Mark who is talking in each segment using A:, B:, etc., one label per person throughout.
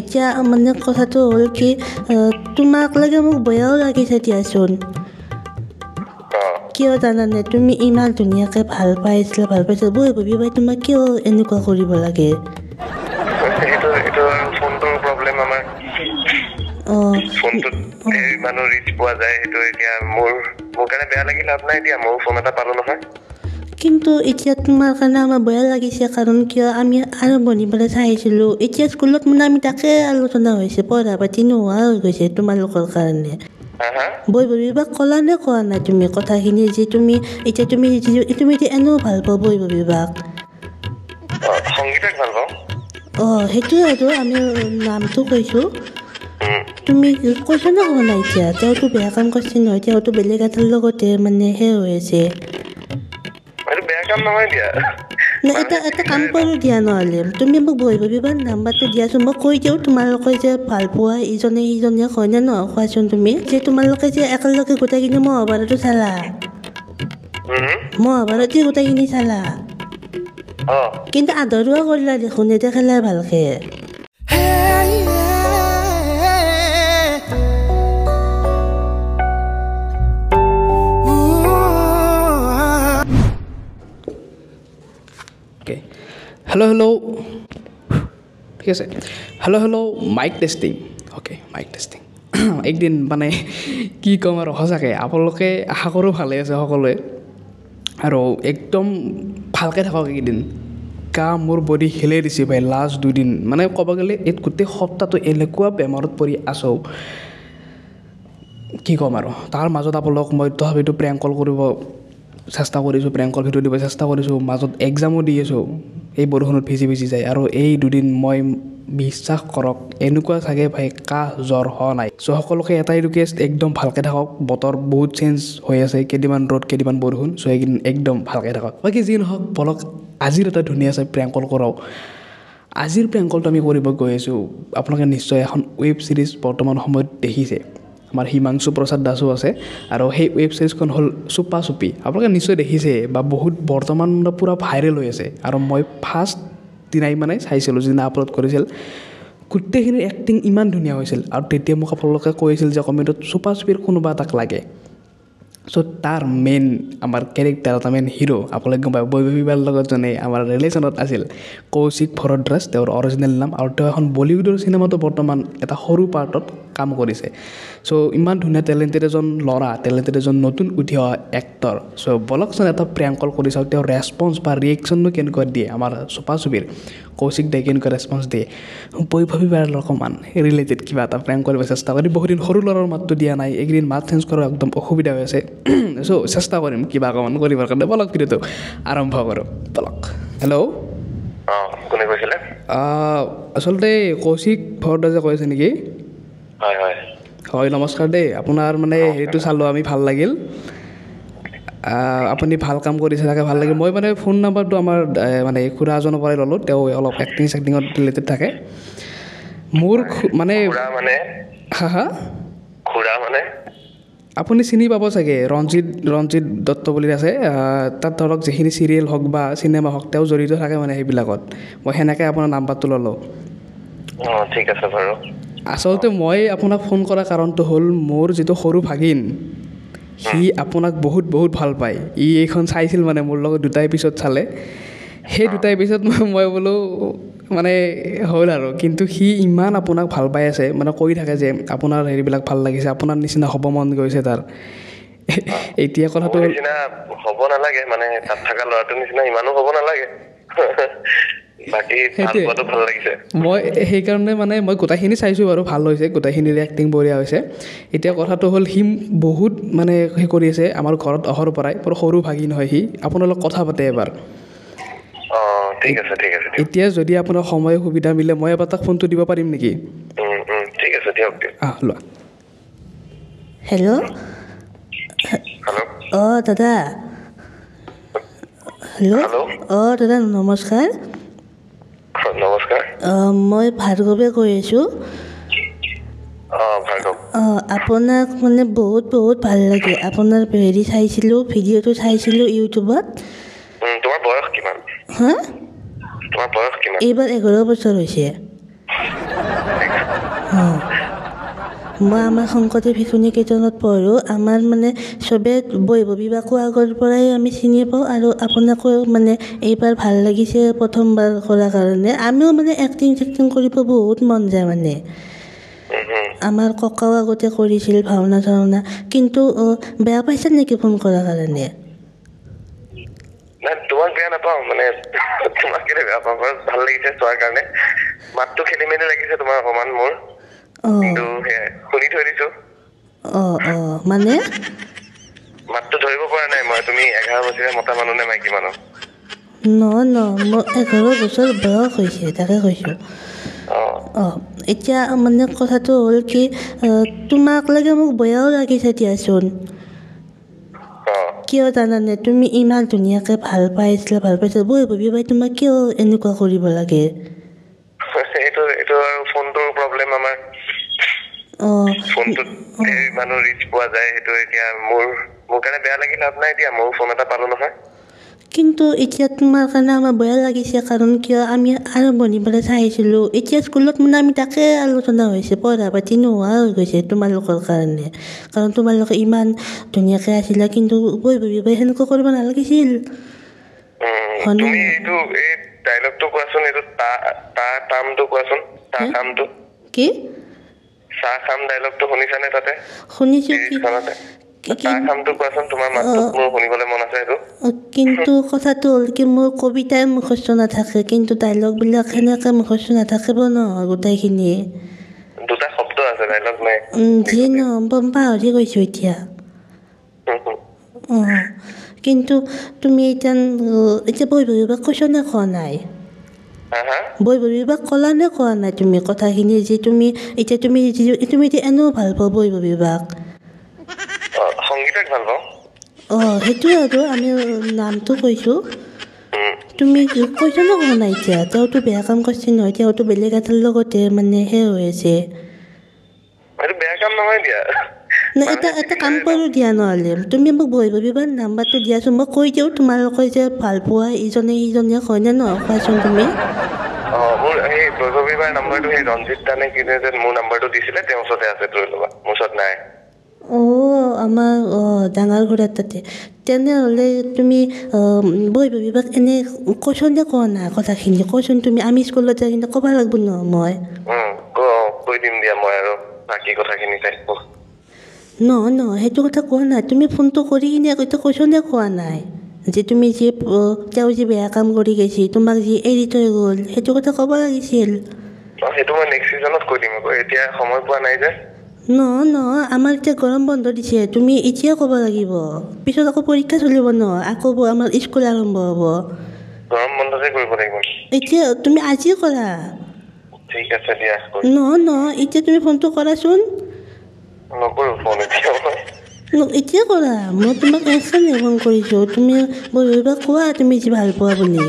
A: এতিয়া মানে কথাটো হ'ল কি তোমাক লাগে মোক বেয়াও লাগিছে দিয়াচোন কিয় জানানে তুমি ইমান ধুনীয়াকৈ ভাল পাইছিলা বৈ ভাই তোমাক কিয় এনেকুৱা কৰিব লাগে
B: ফোনটোৰ প্ৰব্লেম আমাৰ ফোনটোত ইমানো ৰিচ পোৱা যায় সেইটো এতিয়া মোৰ কাৰণে বেয়া লাগিল আপোনাৰ এতিয়া মোৰ ফোন এটা পালো নহয়
A: কিন্তু এতিয়া তোমাৰ কাৰণে আমাৰ বেয়া লাগিছে কাৰণ কিয় আমি আৰু বনিবলৈ চাইছিলোঁ এতিয়া স্কুলত মানে আমি তাকে আলোচনা হৈছে পঢ়া পাতি নোহোৱা হৈ গৈছে তোমালোকৰ কাৰণে বৈ ভাবিবাক ক'লা নে কোৱা নাই তুমি কথাখিনি যে তুমি এতিয়া এনেও ভাল পাব বৈ ভাবিবাক
B: সংগীতক ভাল পাওঁ
A: সেইটোৱে আৰু আমি নামটো কৈছোঁ তুমি কৈছা ন কোৱা নাই এতিয়া তেওঁতো বেয়া কাম কৰিছে নহয় তেওঁতো বেলেগ এটাৰ লগতে মানে সেই হৈ আছে এটা কাম কৰোঁ দিয়া নহ'লে তুমি মোক বহি ভাবিবা নাম্বাৰটো দিয়াচোন মই কৈ দিওঁ তোমালোকে যে ভাল পোৱা ইজনে সিজনীয়ে হয়নে নহয় কোৱাচোন তুমি যে তোমালোকে যে একেলগে গোটেইখিনি মহাভাৰতো চালা মহাভাৰতে গোটেইখিনি চালা কিন্তু আধৰুৱা কৰিলা দেখোন এতিয়া খেলাই ভালকে
C: হেল্ল' ঠিক আছে hello' mic testing okay mic testing একদিন মানে কি ক'ম আৰু সঁচাকৈ আপোনালোকে আশা কৰোঁ ভালে আছে সকলোৱে আৰু একদম ভালকৈ থাকক এইকেইদিন মোৰ বডি হিলাই দিছে ভাই লাষ্ট 2 দিন মানে ক'ব গ'লে এই গোটেই সপ্তাহটো এনেকুৱা বেমাৰত পৰি আছোঁ কি ক'ম আৰু তাৰ মাজত আপোনালোকক মই তথাপিতো প্ৰেংক কল কৰিব চেষ্টা কৰিছোঁ প্ৰেংক কল ভিডিঅ' দিব চেষ্টা কৰিছোঁ মাজত এক্সামো দি আছোঁ এই বৰষুণত ভিজি যায় আৰু এই 2 দিন মই বিশ্বাস কৰক এনেকুৱা চাগে ভাই কাহ জ্বৰ হোৱা নাই চ' সকলোকে এটাই ৰিকুৱেষ্ট একদম ভালকৈ থাকক বতৰ বহুত চেঞ্জ হৈ আছে কেইদিনমান ৰ'দ কেইদিনমান বৰষুণ চ' এইকেইদিন একদম ভালকৈ থাকক বাকী যি নহওক বলক আজিৰ এটা ধুনীয়া চাই প্ৰেংক কল কৰাওঁ আজিৰ প্ৰেংক কলটো আমি কৰিব গৈ আছোঁ আপোনালোকে নিশ্চয় এখন ৱেব ছিৰিজ বৰ্তমান সময়ত দেখিছে আমাৰ হিমাংশু প্ৰসাদ দাসো আছে আৰু সেই ৱেব ছিৰিজখন হ'ল চুপা চুপি আপোনালোকে নিশ্চয় দেখিছে বা বহুত বৰ্তমান পূৰা ভাইৰেল হৈ আছে আৰু মই ফাৰ্ষ্ট দিনাই মানে চাইছিলোঁ যিদিনা আপলোড কৰিছিল গোটেইখিনি এক্টিং ইমান ধুনীয়া হৈছিল আৰু তেতিয়া মোক আপোনালোকে কৈছিল যে কমেণ্টত চুপা চুপিৰ কোনোবা এটাক লাগে চ' তাৰ মেইন আমাৰ কেৰেক্টাৰ এটা মেইন হিৰো আপোনালোকে গম পাব বৈভৱীবাৰ লগত জনে আমাৰ ৰিলেশ্যনত আছিল কৌশিক ভৰদ্বাজ তেওঁৰ অৰিজিনেল নাম আৰু তেওঁ এখন বলিউডৰ চিনেমাটো বৰ্তমান এটা সৰু পাৰ্টত কাম কৰিছে চ' ইমান ধুনীয়া টেলেণ্টেড এজন ল'ৰা টেলেণ্টেড এজন নতুন উঠি অহা এক্টৰ চ' বলকচোন এটা প্ৰেংক কল কৰি চাওক তেওঁৰ ৰেছপন্স বা ৰিয়েকশ্যননো কেনেকুৱা দিয়ে আমাৰ চুপা চুপিৰ কৌশিক দাই কেনেকুৱা ৰেছপন্স দিয়ে বৈভৱীবাৰ অকণমান ৰিলেটেড কিবা এটা প্ৰেংক কৰিব চেষ্টা কৰি বহুদিন সৰু ল'ৰাৰ মাতটো দিয়া নাই এইকেইদিন মাত চেঞ্জ কৰাৰ একদম অসুবিধা হৈ আছে চ' চেষ্টা কৰিম কিবা অকণমান কৰিবৰ কাৰণে বলক ভিডিঅ'টো আৰম্ভ কৰোঁ বলক হেল্ল'
B: কোনে কৈছিলে
C: আচলতে কৌশিক ভৰদ্বাজে কৈ আছে নেকি হয় নমস্কাৰ দেই আপোনাৰ মানে হেৰিটো চালোঁ আমি ভাল লাগিল আপুনি ভাল কাম কৰিছে তাকে ভাল লাগিল মই মানে ফোন নাম্বাৰটো আমাৰ মানে খুৰা এজনৰ পৰাই ল'লোঁ তেওঁ অলপ এক্টিং চেক্টিঙত ৰিলেটেড থাকে মোৰ মানে হা আপুনি চিনি পাব চাগে ৰঞ্জিত দত্ত বুলি আছে তাত ধৰক যিখিনি চিৰিয়েল হওক বা চিনেমা হওক তেওঁ জড়িত থাকে মানে সেইবিলাকত মই সেনেকৈ আপোনাৰ নাম্বাৰটো ল'লোঁ
B: ঠিক আছে বাৰু
C: আচলতে মই আপোনাক ফোন কৰাৰ কাৰণটো হ'ল মোৰ যিটো সৰু ভাগিন সি আপোনাক বহুত ভাল পায় এইখন চাইছিল মানে মোৰ লগত 2টা এপিছ'ড চালে সেই 2টা এপিছ'ড মই বোলো মানে হ'ল আৰু কিন্তু সি ইমান আপোনাক ভাল পাই আছে মানে কৈ থাকে যে আপোনাৰ হেৰিবিলাক ভাল লাগিছে আপোনাৰ নিচিনা হ'ব মন গৈছে তাৰ এতিয়া কথাটো
B: হ'ব নালাগে মানে তাত থকা ল'ৰাটোৰ নিচিনা ইমানো হ'ব নালাগে
C: মই সেইকাৰণে মানে মই গোটেইখিনি চাইছোঁ বাৰু ভাল হৈছে গোটেইখিনিৰ এক্টিং বঢ়িয়া হৈছে এতিয়া কথাটো হ'ল সি বহুত মানে সেই কৰি আছে আমাৰ ঘৰত অহাৰ পৰাই বৰ সৰু ভাগিন হয় সি আপোনাৰ লগত কথা পাতে এবাৰ
B: ঠিক আছে
C: এতিয়া যদি আপোনাৰ সময় সুবিধা মিলে মই এবাৰ তাক ফোনটো দিব পাৰিম নেকি
B: ঠিক আছে দিয়ক
C: লোৱা
A: হেল্ল' দাদা হেল্ল' দাদা নমস্কাৰ মই ভাৰ্গৱে কৈ আছোঁ আপোনাক মানে বহুত ভাল লাগে আপোনাৰ হেৰি চাইছিলোঁ ভিডিঅ'টো চাইছিলোঁ ইউটিউবত
B: তোমাৰ বয়স কিমান
A: হা
B: তোমাৰ বয়স কিমান
A: এইবাৰ 11 বছৰ হৈছে
B: 11
A: মই আমাৰ শংকৰদেৱ শিশু নিকেতনত পঢ়োঁ আমাৰ মানে চবে বৈভৱীবাকো আগৰ পৰাই আমি চিনি পাওঁ আৰু আপোনাকো মানে এইবাৰ ভাল লাগিছে প্ৰথমবাৰ কৰাৰ কাৰণে আমিও মানে এক্টিং চেক্টিং কৰিব বহুত মন যায় মানে আমাৰ ককাও আগতে কৰিছিল ভাওনা চাওনা কিন্তু বেয়া পাইছে নেকি ফোন কৰাৰ কাৰণে
B: নাই তোমাক বেয়া নাপাওঁ মানে তোমাক কেলে বেয়া পাওঁ ভাল লাগিছে চোৱাৰ কাৰণে মাতটো খেলি মেলি লাগিছে তোমাৰ অকমান মোৰ কিন্তু শুনি থৈ দিছো
A: মানে
B: মাতটো ধৰিব পৰা নাই মই তুমি 11 বছৰীয়া মতা মানুহ নে মাইকী মানুহ
A: মোৰ 11 বছৰ বয়স হৈছে তাকে কৈছোঁ এতিয়া মানে কথাটো হ'ল কি তোমাক লাগে মোক বেয়াও লাগিছে দিয়াচোন কিয় জানানে তুমি ইমান ধুনীয়াকৈ ভাল পাইছিলা বৈভৱী বাই তোমাক কিয় এনেকুৱা কৰিব লাগে
B: এইটো আৰু ফোনটোৰ প্ৰব্লেম আমাৰ ফোনটোত মানুহ ৰিচ পোৱা যায় সেইটো এতিয়া মোৰ কাৰণে বেয়া লাগি লাভ নাই এতিয়া মোৰ ফোন এটা পালো নহয়
A: কিন্তু এতিয়া তোমাৰ কাৰণে আমাৰ বেয়া লাগিছে কাৰণ কিয় আমি আৰম্ভণিৰ পৰা চাইছিলোঁ এতিয়া স্কুলত মানে আমি তাকে আলোচনা হৈছে পঢ়া পাতি নোহোৱা হৈ গৈছে তোমালোকৰ কাৰণে কাৰণ তোমালোকে ইমান ধুনীয়াকৈ আছিলা কিন্তু বৈভৱী বাই সেনেকুৱা কৰিব নালাগিছিল
B: তুমি এইটো এই ডাইলগটো কোৱাচোন এইটো তামটো কোৱাচোন তামটো
A: কি
B: চাম ডাইলগটো শুনিছানে তাতে
A: শুনিছোঁ
B: কামটো কোৱাচোন তোমাৰ মাতটো মোৰ শুনিবলৈ মন আছে সেইটো
A: কিন্তু কথাটো হ'ল কি মোৰ কবিতাই মুখস্থ নাথাকে কিন্তু ডাইলগবিলাক সেনেকৈ মুখস্থ নাথাকিব ন গোটেইখিনি
B: দুটা শব্দ আছে ডাইলগ নাই
A: যি নহ'ম পাহৰি গৈছোঁ এতিয়া কিন্তু তুমি এতিয়া বৈভৱীবাক কৈছা নে কোৱা নাই বৈভৱীবাক ক'লা নে কোৱা নাই তুমি কথাখিনি যে তুমি এতিয়া এনেও ভাল পোৱা বৈভৱীবাক
B: সংগীতক ভাল পাওঁ
A: সেইটোৱে আৰু আমি নামটো কৈছোঁ তুমি কৈছা নে কোৱা নাই এতিয়া তেওঁতো বেয়া কাম কৰিছে নহয় তেওঁতো বেলেগ এটাৰ লগতে মানে হৈ আছে
B: বেয়া কাম নহয় দিয়া
A: এটা কাম কৰোঁ দিয়া নহ'লে তুমি মোক বৈভৱীবাৰ নাম্বাৰটো দিয়াচোন মই কৈ দিওঁ তোমালোকে যে ভাল পোৱা ইজনে সিজনে হয়নে নহয় কোৱাচোন তুমি
B: মোৰ সেই বৈভৱীবাৰ নাম্বাৰটো সেই ৰঞ্জিত দানে কিনে যে মোৰ নাম্বাৰটো দিছিলে তেওঁৰ ওচৰতে আছে লৈ ল'বা মোৰ ওচৰত নাই
A: আমাৰ ডাঙৰ ঘৰত তাতে তেনেহ'লে তুমি বৈভৱীবাক এনেই কৈছোঁ নে কোৱা নাই কথাখিনি কৈছোন তুমি আমি স্কুলত যাই কিন্তু ক'ব লাগিব ন মই
B: কৈ দিম দিয়া মই আৰু বাকী কথাখিনি
A: নহয় সেইটো কথা কোৱা নাই তুমি ফোনটো কৰি কিনে কৈছোঁ নে কোৱা নাই যে তুমি যে তেওঁ যে বেয়া কাম কৰি গৈছে তোমাক যে এৰি থৈ গ'ল সেইটো কথা ক'ব লাগিছিল
B: সেইটো মই নেক্সট ছিজনত কৈ দিম আকৌ এতিয়া সময় পোৱা নাই যে
A: নহয় আমাৰ এতিয়া গৰম বন্ধ দিছে তুমি এতিয়া ক'ব লাগিব পিছত আকৌ পৰীক্ষা চলিব ন আকৌ আমাৰ স্কুল আৰম্ভ হ'ব
B: গৰম বন্ধতে কৰিব লাগিব
A: এতিয়া তুমি আজি কৰা
B: ঠিক আছে দিয়া
A: নহয় এতিয়া তুমি ফোনটো কৰাচোন
B: নকৰোঁ ফোন
A: এতিয়া কৰা মই তোমাক এক্সট্ৰা ফোন কৰিছোঁ তুমি বৈভৱীবাক কোৱা তুমি যি ভাল পোৱা বুলি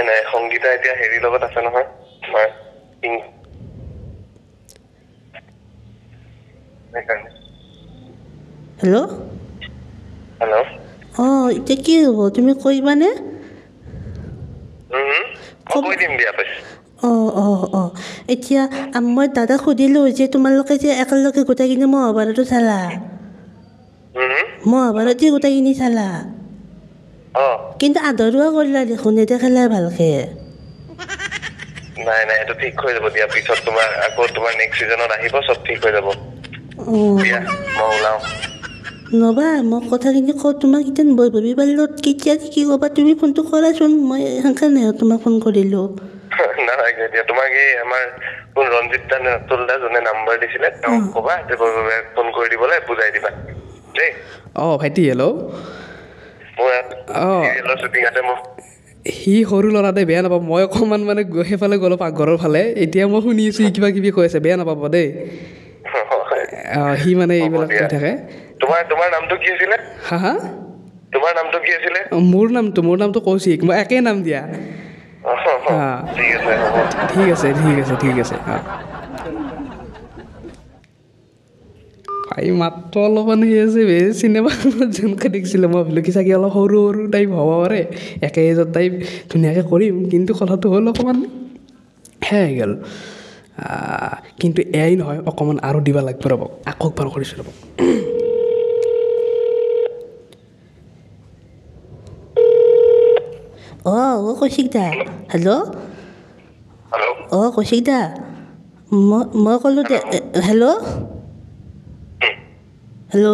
B: নাই সংগীতা এতিয়া হেৰিৰ লগত আছে নহয় তোমাৰ
A: হেল্ল' এতিয়া কি হ'ব তুমি কৰিবানে
B: কৈ দিম দিয়া
A: এতিয়া মই দাদাক সুধিলোঁ যে তোমালোকে যে একেলগে গোটেইখিনি মহাভাৰতো চালা মহাভাৰত যে গোটেইখিনি চালা কিন্তু আধৰুৱা কৰিলা দেখোন নেদেখালা ভালকে
B: নাই এইটো ঠিক হৈ যাব দিয়া পিছত তোমাৰ নেক্সট ছিজনত আহিব চব ঠিক হৈ যাব দিয়া মই ওলাওঁ
A: নবা মই কথাখিনি কওঁ তোমাক এতিয়া বৈভৱীবাৰ লগত কেতিয়া কি ক'বা তুমি ফোনটো কৰাচোন মই সেইকাৰণে তোমাক ফোন কৰিলোঁ
B: নালাগে দিয়া তোমাক এই আমাৰ কোন ৰঞ্জিত দা যোনে নাম্বাৰ দিছিলে তেওঁক ক'বা যে বৈভৱীবাক ফোন কৰি দিবলৈ বুজাই দিবা দেই
C: ভাইটি হেল্ল'
B: মোৰ শ্বুটিং আছে মোৰ
C: সি সৰু ল'ৰা দে বেয়া নাপাব মই অকণমান মানে সেইফালে গ'লোঁ পাকঘৰৰ ফালে এতিয়া মই শুনি আছোঁ কিবা কিবি কৈ আছে বেয়া নাপাব দেই সি মানে এইবিলাক কৈ থাকে
B: তোমাৰ নামটো কি আছিলে
C: হা
B: তোমাৰ নামটো কি আছিলে
C: মোৰ নামটো কৌশিক মই একে নাম দিয়া ঠিক আছে ভাই মাত্ৰ অলপমান সেই আছে চিনেমা যেনেকৈ দেখিছিলে মই ভাবিলোঁ কি চাগে অলপ সৰু টাইপ হ'ব পাৰে একে এজত টাইপ ধুনীয়াকৈ কৰিম কিন্তু কথাটো হ'ল অকণমান সেয়াই হৈ গ'ল কিন্তু এয়াই নহয় অকণমান আৰু দিব লাগিব ৰ'ব আকৌ একবাৰ কৰিছোঁ ৰ'ব
A: কৌশিক দা হেল্ল' কৌশিক দা মই ক'লোঁ দে হেল্ল' হেল্ল'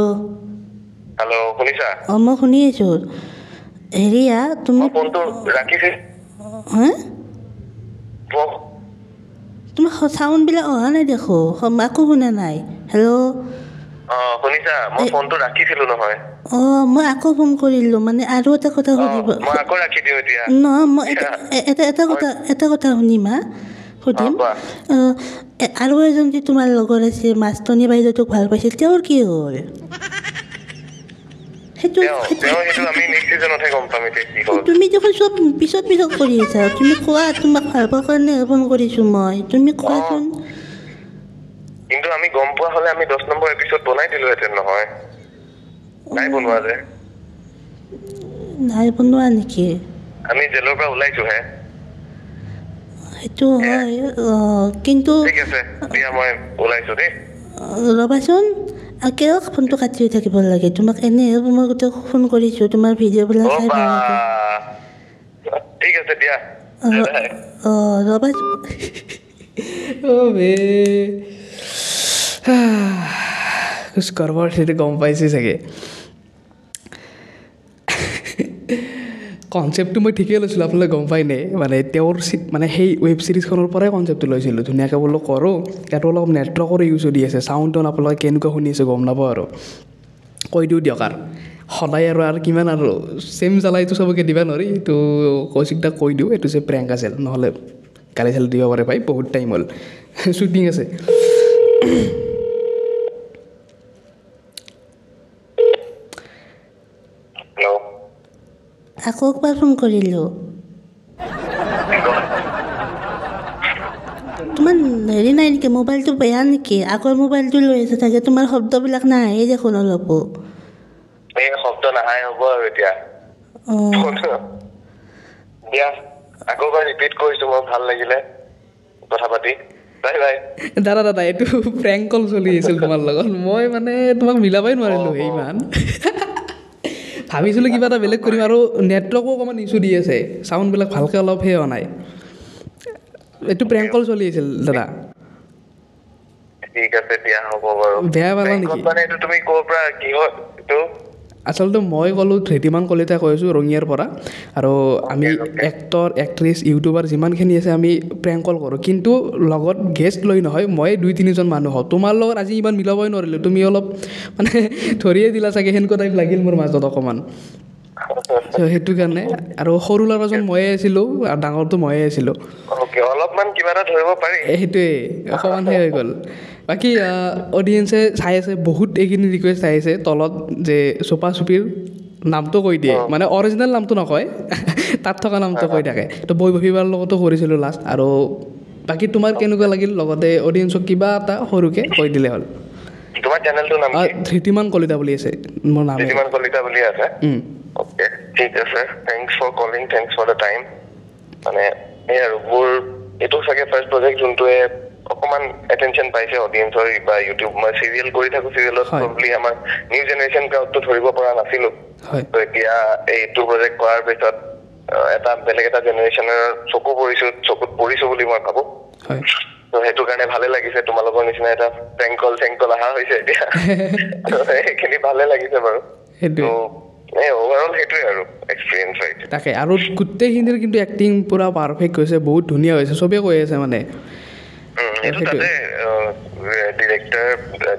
B: শুনিছা
A: মই শুনি আছোঁ হেৰিয়া তুমি তোমাৰ চাউণ্ডবিলাক অহা নাই দেখো একো শুনা নাই হেল্ল'
B: শুনিছা মই ফোনটো ৰাখিছিলোঁ নহয়
A: মই আকৌ ফোন কৰিলোঁ মানে আৰু এটা কথা সুধিব
B: মই আকৌ ৰাখি দিওঁ এতিয়া
A: নহয় মই এটা কথা শুনিমা সুধিম আৰু এজন যে তোমাৰ লগৰ আছে মাষ্টনী বাইদেউটোক ভাল পাইছিল তেওঁৰ কি হ'ল তুমি দেখোন চব পিছত কৰি আছা তুমি কোৱা তোমাক ভাল পোৱাৰ কাৰণে ফোন কৰিছোঁ মই তুমি কোৱাচোন
B: কিন্তু আমি গম পোৱা হ'লে আমি 10 নম্বৰ এপিছড বনাই দিলোহেঁতেন নহয় নাই বনোৱা যে
A: নাই বনোৱা নেকি
B: আমি জেলৰ পৰা ওলাইছো হে
A: সেইটো হয় কিন্তু
B: ঠিক আছে এতিয়া মই ওলাইছো দেই
A: ৰ'বাচোন কিয় ফোনটো কাটি থাকিব লাগে তোমাক এনেহে মই গোটেই ফোন কৰিছোঁ তোমাৰ ভিডিঅ'বিলাক চাই ভাল লাগে
B: ঠিক আছে দিয়া
A: ৰ'বাচোন
C: কৰবাৰ সেইটো গম পাইছে চাগে কনচেপ্টটো মই ঠিকেই লৈছিলোঁ আপোনালোকে গম পাই নে মানে তেওঁৰ মানে সেই ৱেব ছিৰিজখনৰ পৰাই কনচেপ্টটো লৈছিলোঁ ধুনীয়াকৈ বোলো কৰোঁ ইয়াতো অলপ নেটৱৰ্কৰ ইউজো দি আছে চাউণ্ডটো আপোনালোকে কেনেকুৱা শুনি আছে গম নাপাওঁ আৰু কৈ দিওঁ দিয়ক আৰু সদায় আৰু কিমান আৰু চেম জ্বালাইটো চবকে দিবা নোৱাৰি তো কৌশিকদাক কৈ দিওঁ এইটো যে প্ৰেংক আছিল নহ'লে গালি চালি দিব পাৰে পাই বহুত টাইম হ'ল শ্বুটিং আছে
A: আকৌ একবাৰ ফোন কৰিলোঁ তোমাৰ হেৰি নাই নেকি মোবাইলটো বেয়া নেকি আগৰ মোবাইলটো লৈ আছে চাগে তোমাৰ শব্দবিলাক নাহে দেখোন অলপো
B: শব্দ নাহাই হ'ব আৰু এতিয়া দিয়া আকৌ এবাৰ ৰিপিট কৰিছোঁ মই ভাল লাগিলে কথা পাতি বাই বাই
C: দাদা এইটো প্ৰেংক কল চলি আছিল তোমাৰ লগত মই মানে তোমাক মিলাবই নোৱাৰিলোঁ ইমান ভাবিছিলোঁ কিবা এটা বেলেগ কৰিম আৰু নেটৱৰ্কো অকণমান ইছ্যু দি আছে চাউণ্ডবিলাক ভালকৈ অলপ সেই হোৱা নাই এইটো প্ৰেংক কল চলি আছিল দাদা
B: ঠিক আছে দিয়া হ'ব বাৰু
C: বেয়া পালা নেকি
B: এইটো তুমি ক'ৰ পৰা কি হয় এইটো
C: আচলতে মই ক'লোঁ ধৃতিমান কলিতা কৈ আছোঁ ৰঙিয়াৰ পৰা আৰু আমি এক্টৰ এক্ট্ৰেছ ইউটিউবাৰ যিমানখিনি আছে আমি প্ৰেংক কল কৰোঁ কিন্তু লগত গেষ্ট লৈ নহয় মই 2-3জন মানুহ হওঁ তোমাৰ লগত আজি ইমান মিলাবই নোৱাৰিলোঁ তুমি অলপ মানে ধৰিয়ে দিলা চাগে সেনেকুৱা টাইপ লাগিল মোৰ মাজত অকণমান সেইটো কাৰণে আৰু সৰু ল'ৰাজন ময়ে আছিলোঁ আৰু ডাঙৰটো ময়ে আছিলোঁ
B: অলপমান কিবা এটা ধৰিব পাৰি
C: সেইটোৱে অকণমান সেই হৈ গ'ল বাকী অডিয়েঞ্চে চাই আছে বহুত এইখিনি ৰিকুৱেষ্ট আহিছে তলত যে চোপা চুপিৰ নামটো কৈ দিয়ে মানে অৰিজিনেল নামটো নকয় তাত থকা নামটো কৈ থাকে তো বৈভৱীবাৰ লগতো কৰিছিলোঁ লাষ্ট আৰু বাকী তোমাৰ কেনেকুৱা লাগিল লগতে অডিয়েঞ্চক কিবা এটা সৰুকৈ কৈ দিলে হ'ল
B: তোমাৰ চেনেলটোৰ নাম কি
C: ধৃতিমান কলিতা বুলি আছে মোৰ নাম
B: ধৃতিমান কলিতা বুলি আছে অ'কে ঠিক আছে thanks for calling thanks for the time মানে এই আৰু মোৰ এইটো চাগে ফাৰ্ষ্ট প্ৰজেক্ট যোনটোৱে অকণমান এটেনশ্যন পাইছে অডিয়েঞ্চৰ বা ইউটিউব মই চিৰিয়েল কৰি থাকোঁ চিৰিয়েলত প্ৰবলি আমাৰ নিউ জেনেৰেশ্যন ক্ৰাউডটো ধৰিব পৰা নাছিলোঁ তো এতিয়া এইটো প্ৰজেক্ট কৰাৰ পিছত এটা বেলেগ এটা জেনেৰেশ্যনৰ চকুত পৰিছোঁ বুলি মই ভাবোঁ তো সেইটো কাৰণে ভালে লাগিছে তোমালোকৰ নিচিনা এটা চেংকল অহা হৈছে এতিয়া সেইখিনি ভালে লাগিছে বাৰু অভাৰঅল সেইটোৱে আৰু এক্সপিৰিয়েঞ্চ হৈছে
C: তাকে আৰু গোটেইখিনিৰ কিন্তু এক্টিং পূৰা পাৰফেক্ট হৈছে বহুত ধুনীয়া হৈছে চবেই কৈ আছে মানে
B: এইটো তাতে ডিৰেক্টৰ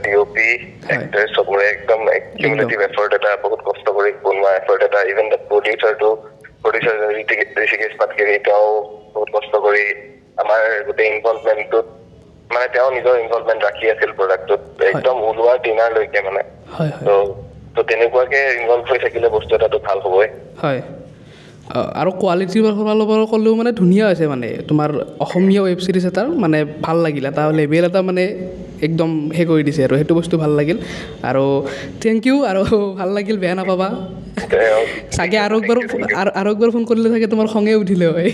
B: ডিঅ'পি এক্টৰ চবৰে একদম কিউমুলেটিভ এফৰ্ট এটা বহুত কষ্ট কৰি বনোৱা এফৰ্ট এটা even the producer Hrishikesh Patgiri তেওঁ বহুত কষ্ট কৰি আমাৰ গোটেই ইনভলভমেণ্টটোত মানে তেওঁ নিজৰ ইনভলভমেণ্ট ৰাখি আছিল প্ৰডাক্টটোত একদম ওলোৱা ডিনাৰলৈকে মানে তো তেনেকুৱাকে ইনভলভ হৈ থাকিলে বস্তু এটাতো ভাল হ'বই
C: হয় আৰু কোৱালিটিৰ ফালৰ পৰা ক'লেও মানে ধুনীয়া হৈছে মানে তোমাৰ অসমীয়া ৱেব ছিৰিজ এটাৰ মানে ভাল লাগিল এটা লেভেল এটা মানে একদম সেই কৰি দিছে আৰু সেইটো বস্তু ভাল লাগিল আৰু থেংক ইউ আৰু ভাল লাগিল বেয়া নাপাবা চাগে আৰু একবাৰ ফোন কৰিলে চাগে তোমাৰ খঙে উঠিলে হয়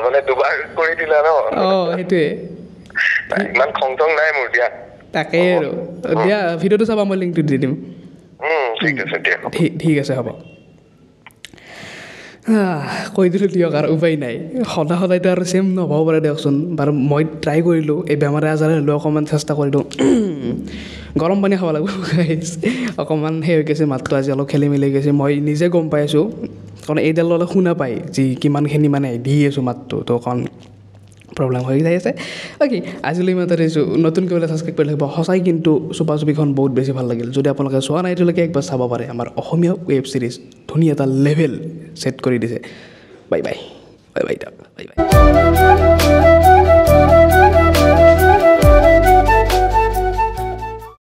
B: মানে দুবাৰ কৰি দিলা ন
C: সেইটোৱে
B: ইমান খং চং নাই মোৰ দিয়া
C: তাকেই আৰু দিয়া ভিডিঅ'টো চাবা মই লিংকটো দি দিম ঠিক আছে হ'ব কৈ দিলোঁ দিয়ক আৰু উপায় নাই সদায়তো আৰু ছেম নহ'ব পাৰে দিয়কচোন বাৰু মই ট্ৰাই কৰিলোঁ এই বেমাৰে আজাৰে হ'লেও অকণমান চেষ্টা কৰিলোঁ গৰম পানী খাব লাগিব অকণমান সেই হৈ গৈছে মাতটো আজি অলপ খেলি মেলি গৈছে মই নিজে গম পাই আছোঁ কাৰণ এইডাল অলপ শুনা পায় যি কিমানখিনি মানে দি আছোঁ মাতটো তো অকণ প্ৰব্লেম হৈ যাই আছে বাকী আজিলৈ মই তাত আহিছোঁ নতুন কিবা ছাবস্ক্ৰাইব কৰি লাগিব সঁচাই কিন্তু চুপা চুপিখন বহুত বেছি ভাল লাগিল যদি আপোনালোকে চোৱা নাই এতিয়ালৈকে একবাৰ চাব পাৰে আমাৰ অসমীয়া ৱেব ছিৰিজ ধুনীয়া এটা লেভেল ছেট কৰি দিছে bye bye bye bye bye bye